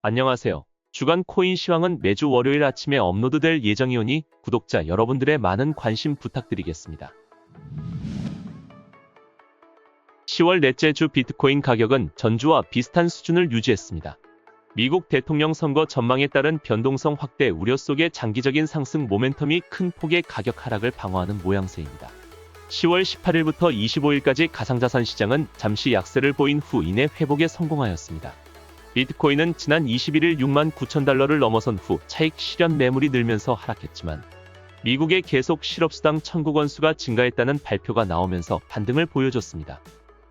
안녕하세요. 주간 코인 시황은 매주 월요일 아침에 업로드될 예정이오니 구독자 여러분들의 많은 관심 부탁드리겠습니다. 10월 넷째 주 비트코인 가격은 전주와 비슷한 수준을 유지했습니다. 미국 대통령 선거 전망에 따른 변동성 확대 우려 속에 장기적인 상승 모멘텀이 큰 폭의 가격 하락을 방어하는 모양새입니다. 10월 18일부터 25일까지 가상자산 시장은 잠시 약세를 보인 후 이내 회복에 성공하였습니다. 비트코인은 지난 21일 69,000달러를 넘어선 후 차익 실현 매물이 늘면서 하락했지만 미국의 계속 실업수당 청구 건수가 증가했다는 발표가 나오면서 반등을 보여줬습니다.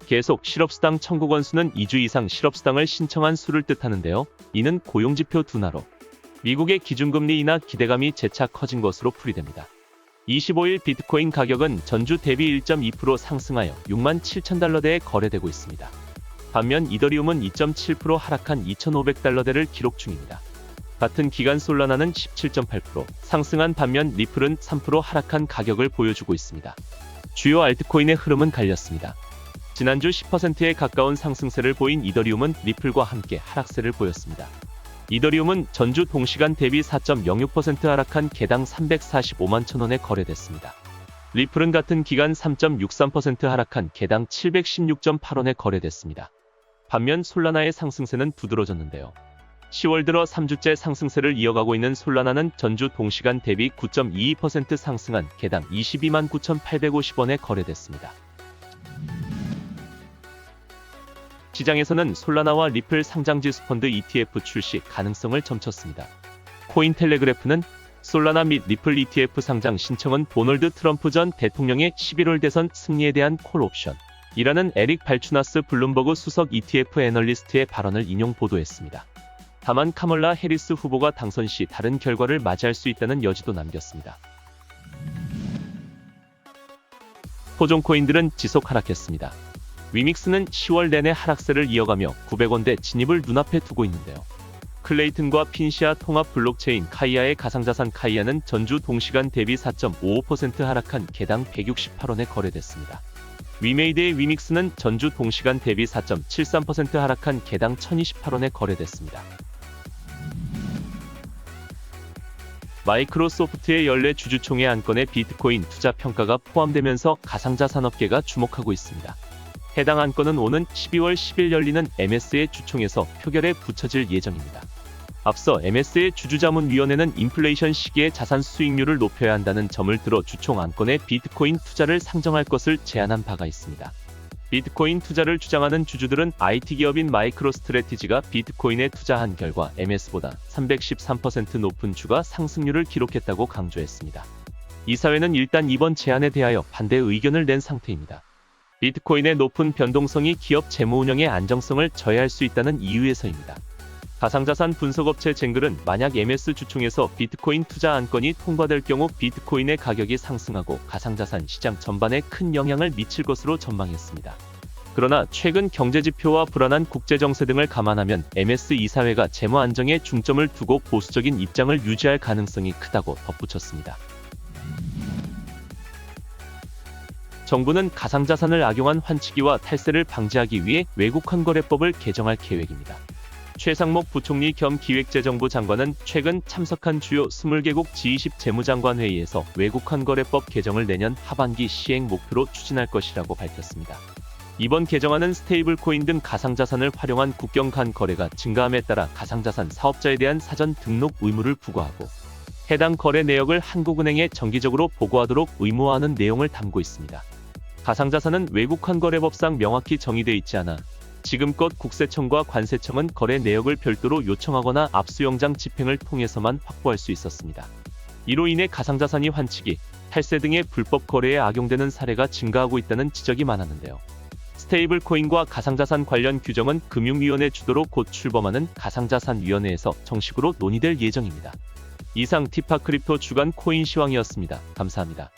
계속 실업수당 청구 건수는 2주 이상 실업수당을 신청한 수를 뜻하는데요. 이는 고용지표 둔화로 미국의 기준금리 인하 기대감이 재차 커진 것으로 풀이됩니다. 25일 비트코인 가격은 전주 대비 1.2% 상승하여 67,000달러대에 거래되고 있습니다. 반면 이더리움은 2.7% 하락한 2,500달러대를 기록 중입니다. 같은 기간 솔라나는 17.8% 상승한 반면 리플은 3% 하락한 가격을 보여주고 있습니다. 주요 알트코인의 흐름은 갈렸습니다. 지난주 10%에 가까운 상승세를 보인 이더리움은 리플과 함께 하락세를 보였습니다. 이더리움은 전주 동시간 대비 4.06% 하락한 개당 345만 1,000원에 거래됐습니다. 리플은 같은 기간 3.63% 하락한 개당 716.8원에 거래됐습니다. 반면 솔라나의 상승세는 두드러졌는데요. 10월 들어 3주째 상승세를 이어가고 있는 솔라나는 전주 동시간 대비 9.22% 상승한 개당 22만 9,850원에 거래됐습니다. 시장에서는 솔라나와 리플 상장지수 펀드 ETF 출시 가능성을 점쳤습니다. 코인텔레그래프는 솔라나 및 리플 ETF 상장 신청은 도널드 트럼프 전 대통령의 11월 대선 승리에 대한 콜옵션이라는 에릭 발추나스 블룸버그 수석 ETF 애널리스트의 발언을 인용 보도했습니다. 다만 카멀라 해리스 후보가 당선 시 다른 결과를 맞이할 수 있다는 여지도 남겼습니다. 토종 코인들은 지속 하락했습니다. 위믹스는 10월 내내 하락세를 이어가며 900원대 진입을 눈앞에 두고 있는데요. 클레이튼과 핀시아 통합 블록체인 카이아의 가상자산 카이아는 전주 동시간 대비 4.55% 하락한 개당 168원에 거래됐습니다. 위메이드의 위믹스는 전주 동시간 대비 4.73% 하락한 개당 1,028원에 거래됐습니다. 마이크로소프트의 연례 주주총회 안건에 비트코인 투자 평가가 포함되면서 가상자산업계가 주목하고 있습니다. 해당 안건은 오는 12월 10일 열리는 MS의 주총에서 표결에 붙여질 예정입니다. 앞서 MS의 주주자문위원회는 인플레이션 시기에 자산 수익률을 높여야 한다는 점을 들어 주총 안건에 비트코인 투자를 상정할 것을 제안한 바가 있습니다. 비트코인 투자를 주장하는 주주들은 IT 기업인 마이크로스트래티지가 비트코인에 투자한 결과 MS보다 313% 높은 주가 상승률을 기록했다고 강조했습니다. 이사회는 일단 이번 제안에 대하여 반대 의견을 낸 상태입니다. 비트코인의 높은 변동성이 기업 재무 운영의 안정성을 저해할 수 있다는 이유에서입니다. 가상자산 분석업체 젠글은 만약 MS 주총에서 비트코인 투자 안건이 통과될 경우 비트코인의 가격이 상승하고 가상자산 시장 전반에 큰 영향을 미칠 것으로 전망했습니다. 그러나 최근 경제지표와 불안한 국제정세 등을 감안하면 MS 이사회가 재무 안정에 중점을 두고 보수적인 입장을 유지할 가능성이 크다고 덧붙였습니다. 정부는 가상자산을 악용한 환치기와 탈세를 방지하기 위해 외국환거래법을 개정할 계획입니다. 최상목 부총리 겸 기획재정부 장관은 최근 참석한 주요 20개국 G20 재무장관회의에서 외국환거래법 개정을 내년 하반기 시행 목표로 추진할 것이라고 밝혔습니다. 이번 개정안은 스테이블코인 등 가상자산을 활용한 국경 간 거래가 증가함에 따라 가상자산 사업자에 대한 사전 등록 의무를 부과하고 해당 거래 내역을 한국은행에 정기적으로 보고하도록 의무화하는 내용을 담고 있습니다. 가상자산은 외국환거래법상 명확히 정의돼 있지 않아 지금껏 국세청과 관세청은 거래 내역을 별도로 요청하거나 압수영장 집행을 통해서만 확보할 수 있었습니다. 이로 인해 가상자산이 환치기, 탈세 등의 불법 거래에 악용되는 사례가 증가하고 있다는 지적이 많았는데요. 스테이블 코인과 가상자산 관련 규정은 금융위원회 주도로 곧 출범하는 가상자산위원회에서 정식으로 논의될 예정입니다. 이상 티파크립토 주간 코인 시황이었습니다. 감사합니다.